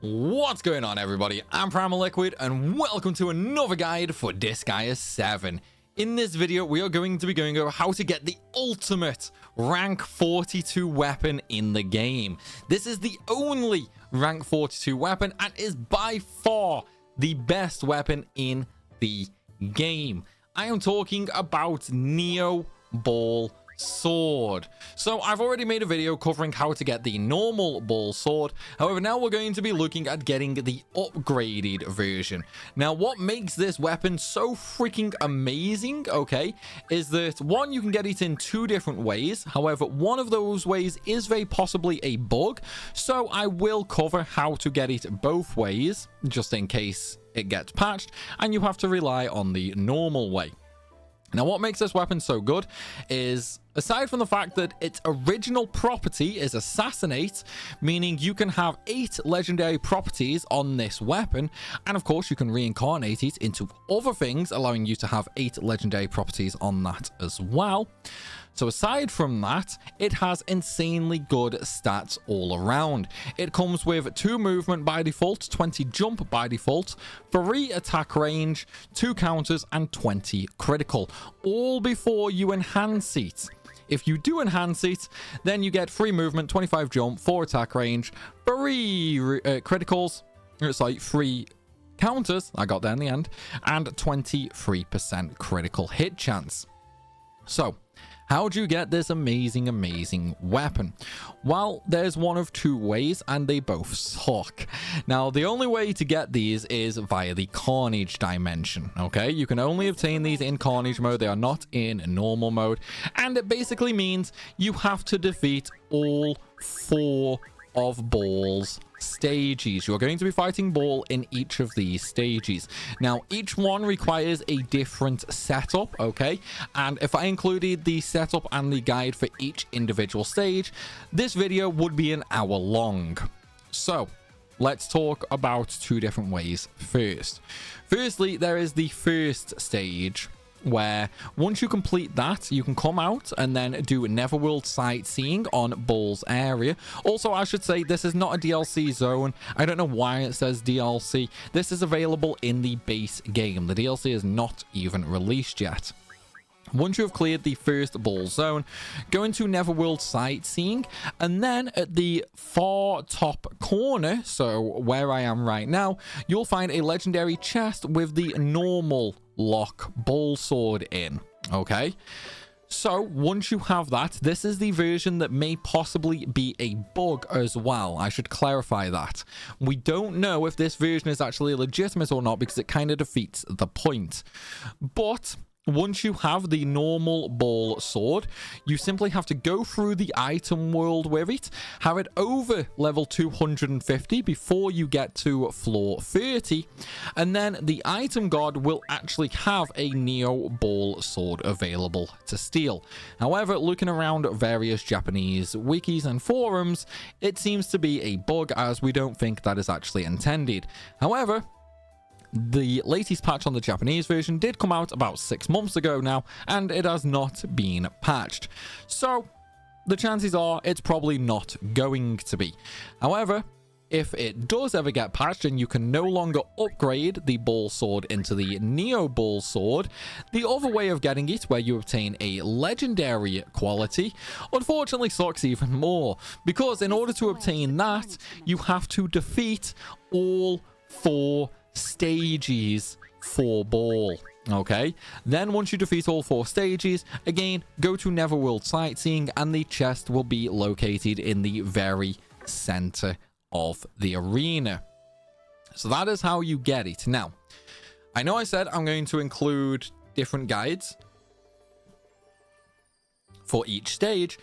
What's going on, everybody? I'm Primalliquid and welcome to another guide for Disgaea 7. In this video, we are going to be going over how to get the ultimate rank 42 weapon in the game. This is the only rank 42 weapon and is by far the best weapon in the game. I am talking about Neo Baal Sword. So I've already made a video covering how to get the normal Baal Sword. However, now we're going to be looking at getting the upgraded version. Now, what makes this weapon so freaking amazing, okay, is that one, you can get it in two different ways. However, one of those ways is very possibly a bug. So I will cover how to get it both ways, just in case it gets patched and you have to rely on the normal way. Now, what makes this weapon so good is, aside from the fact that its original property is Assassinate, meaning you can have 8 legendary properties on this weapon, and of course you can reincarnate it into other things, allowing you to have 8 legendary properties on that as well. So aside from that, it has insanely good stats all around. It comes with 2 movement by default, 20 jump by default, 3 attack range, 2 counters, and 20 critical, all before you enhance it. If you do enhance it, then you get 3 movement, 25 jump, 4 attack range, 3 criticals, it's like 3 counters, I got there in the end, and 23% critical hit chance. So, how do you get this amazing weapon? Well, there's one of 2 ways, and they both suck. Now, the only way to get these is via the Carnage dimension, okay? You can only obtain these in Carnage mode. They are not in normal mode, and it basically means you have to defeat all 4 of Baal's stages. You're going to be fighting Baal in each of these stages. Now, each one requires a different setup, okay? And if I included the setup and the guide for each individual stage, this video would be an hour long. So, let's talk about 2 different ways first. Firstly, there is the first stage, where once you complete that, you can come out and then do Neverworld sightseeing on Baal's area. Also, I should say, this is not a DLC zone. I don't know why it says DLC. This is available in the base game. The DLC is not even released yet. Once you have cleared the first Baal zone, go into Neverworld sightseeing, and then at the far top corner, so where I am right now, you'll find a legendary chest with the normal lock Baal Sword in, okay? So once you have that, this is the version that may possibly be a bug as well. I should clarify that. We don't know if this version is actually legitimate or not, because it kind of defeats the point. But once you have the normal Baal Sword, you simply have to go through the item world with it, have it over level 250 before you get to floor 30, and then the item god will actually have a Neo Baal Sword available to steal. However, looking around various Japanese wikis and forums, it seems to be a bug, as we don't think that is actually intended. However, the latest patch on the Japanese version did come out about 6 months ago now, and it has not been patched. So, the chances are it's probably not going to be. However, if it does ever get patched and you can no longer upgrade the Baal Sword into the Neo Baal Sword, the other way of getting it, where you obtain a legendary quality, unfortunately sucks even more, because in order to obtain that, you have to defeat all 4 stages for Baal, okay? Then once you defeat all 4 stages, again, go to Neverworld sightseeing, and the chest will be located in the very center of the arena. So that is how you get it. Now, I know I said I'm going to include different guides for each stage.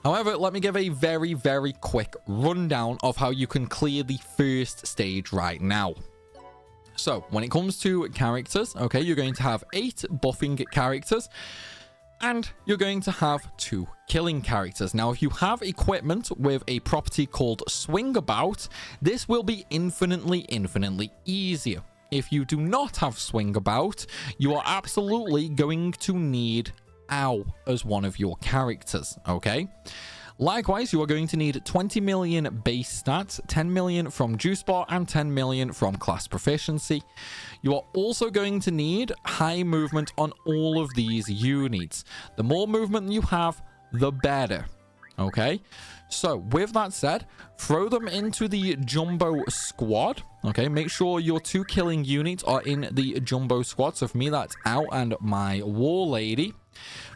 However, let me give a very quick rundown of how you can clear the first stage right now. So, when it comes to characters, okay, you're going to have 8 buffing characters, and you're going to have 2 killing characters. Now, if you have equipment with a property called Swing About, this will be infinitely easier. If you do not have Swing About, you are absolutely going to need Ow as one of your characters, okay? Likewise, you are going to need 20 million base stats, 10 million from juice bar, and 10 million from class proficiency. You are also going to need high movement on all of these units. The more movement you have, the better. Okay, so with that said, throw them into the jumbo squad. Okay, make sure your 2 killing units are in the jumbo squad. So for me, that's Ow and my war lady.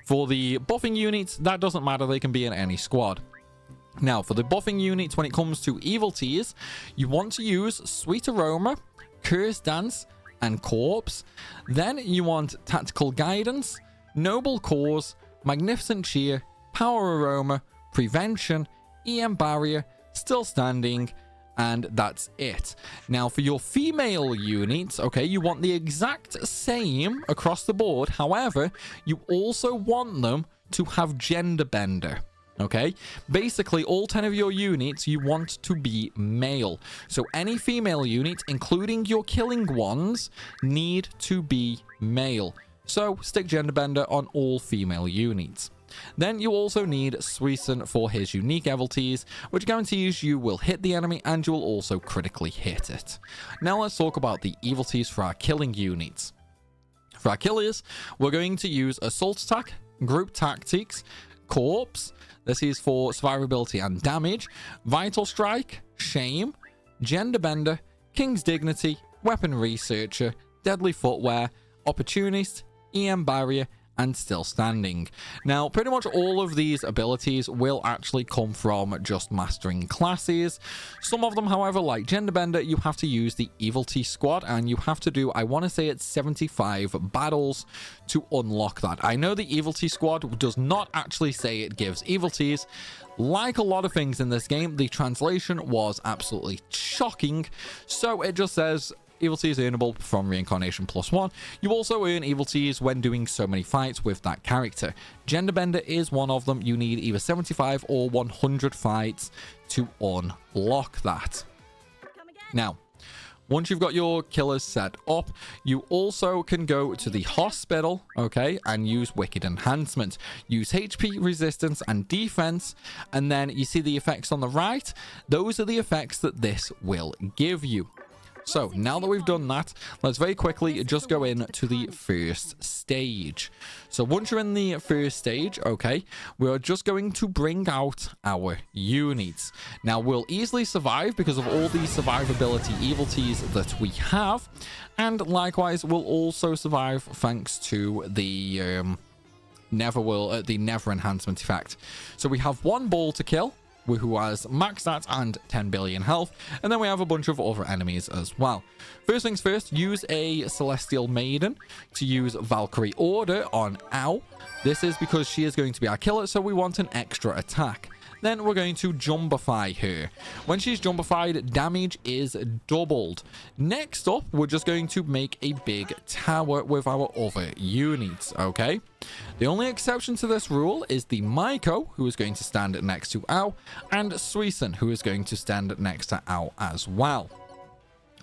For the buffing units, that doesn't matter, they can be in any squad. Now for the buffing units, when it comes to evil tears, you want to use Sweet Aroma, Curse Dance, and Corpse. Then you want Tactical Guidance, Noble Cause, Magnificent Cheer, Power Aroma, Prevention, EM Barrier, Still Standing, and that's it. Now for your female units, okay, you want the exact same across the board. However, you also want them to have Gender Bender. Okay, basically all 10 of your units you want to be male. So any female unit, including your killing ones, need to be male. So stick Gender Bender on all female units. Then you also need Suisun for his unique abilities, which guarantees you will hit the enemy and you will also critically hit it. Now let's talk about the evil teas for our killing units. For our killers, we're going to use Assault Attack, Group Tactics, Corpse, this is for survivability and damage, Vital Strike, Shame, Gender Bender, King's Dignity, Weapon Researcher, Deadly Footwear, Opportunist, EM Barrier, and Still Standing. Now, pretty much all of these abilities will actually come from just mastering classes. Some of them, however, like Gender Bender, you have to use the Evil Tea squad, and you have to do, I want to say it's 75 battles to unlock that. I know the Evil Tea squad does not actually say it gives Evil Teas. Like a lot of things in this game, the translation was absolutely shocking. So it just says Evil Teas earnable from Reincarnation +1. You also earn Evil Teas when doing so many fights with that character. Gender Bender is one of them. You need either 75 or 100 fights to unlock that. Now, once you've got your killers set up, you also can go to the hospital, okay, and use Wicked Enhancement. Use HP, Resistance, and Defense, and then you see the effects on the right. Those are the effects that this will give you. So now that we've done that, let's very quickly just go into the first stage. So once you're in the first stage, okay, we're just going to bring out our units. Now we'll easily survive because of all the survivability evil teas that we have, and likewise we'll also survive thanks to the Never enhancement effect. So we have one Baal to kill, who has max stats and 10 billion health, and then we have a bunch of other enemies as well. First things first, use a Celestial Maiden to use Valkyrie Order on Ow. This is because she is going to be our killer, so we want an extra attack. Then we're going to Jumbify her. When she's Jumbified, damage is doubled. Next up, we're just going to make a big tower with our other units, okay? The only exception to this rule is the Maiko, who is going to stand next to Ow, and Suisun, who is going to stand next to Ow as well.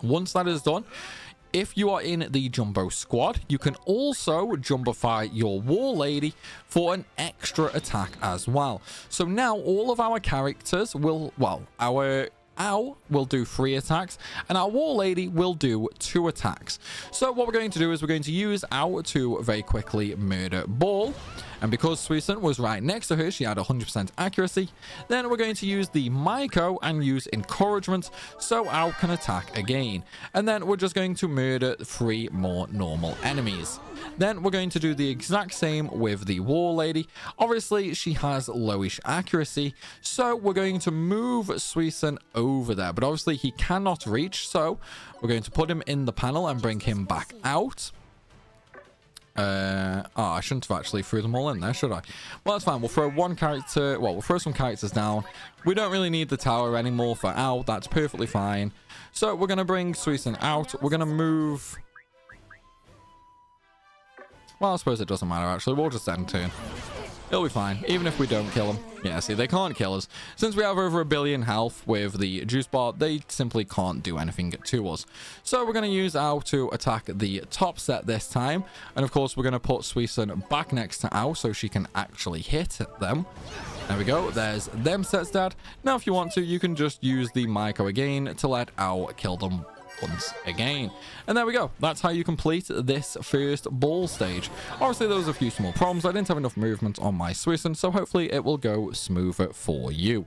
Once that is done, if you are in the Jumbo squad, you can also Jumbify your War Lady for an extra attack as well. So now all of our characters will, well, our Ow will do 3 attacks, and our War Lady will do 2 attacks. So what we're going to do is we're going to use Ow to very quickly murder Baal. And because Suisun was right next to her, she had 100% accuracy. Then we're going to use the Maiko and use Encouragement so Ow can attack again. And then we're just going to murder 3 more normal enemies. Then we're going to do the exact same with the War Lady. Obviously, she has lowish accuracy, so we're going to move Suisun over there. But obviously, he cannot reach, so we're going to put him in the panel and bring him back out. I shouldn't have actually threw them all in there, should I? Well, that's fine. We'll throw one character. Well, we'll throw some characters down. We don't really need the tower anymore for Ow. That's perfectly fine. So we're going to bring Suisun out. We're going to move. Well, I suppose it doesn't matter, actually. We'll just end turn. It'll be fine, even if we don't kill them. Yeah, see, they can't kill us. Since we have over 1 billion health with the juice bar, they simply can't do anything to us. So we're going to use Ow to attack the top set this time. And of course, we're going to put Suisun back next to Ow so she can actually hit them. There we go. There's them sets dead. Now, if you want to, you can just use the Myco again to let out kill them once again. And there we go. That's how you complete this first Baal stage. Obviously, there was a few small problems. I didn't have enough movement on my Swisson, so hopefully it will go smoother for you.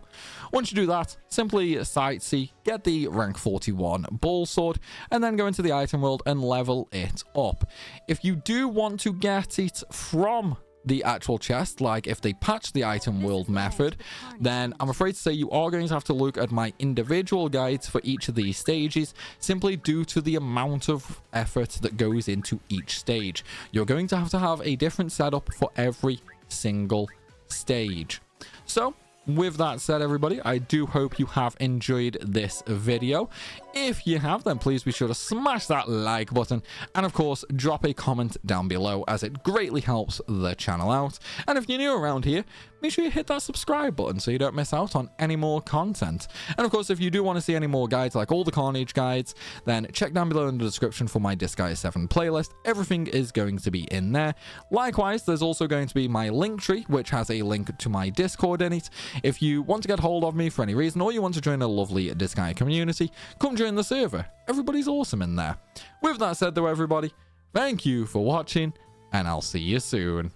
Once you do that, simply sightsee, get the rank 41 Baal sword, and then go into the item world and level it up. If you do want to get it from the actual chest, like if they patch the item world method, then I'm afraid to say you are going to have to look at my individual guides for each of these stages, simply due to the amount of effort that goes into each stage. You're going to have a different setup for every single stage. So with that said, everybody, I do hope you have enjoyed this video. If you have, then please be sure to smash that like button, and of course drop a comment down below, as it greatly helps the channel out. And if you're new around here, make sure you hit that subscribe button so you don't miss out on any more content. And of course, if you do want to see any more guides like all the Carnage guides, then check down below in the description for my Disgaea 7 playlist. Everything is going to be in there. Likewise, there's also going to be my link tree, which has a link to my Discord in it. If you want to get hold of me for any reason, or you want to join a lovely Disgaea community, come join the server. Everybody's awesome in there. With that said though, everybody, thank you for watching, and I'll see you soon.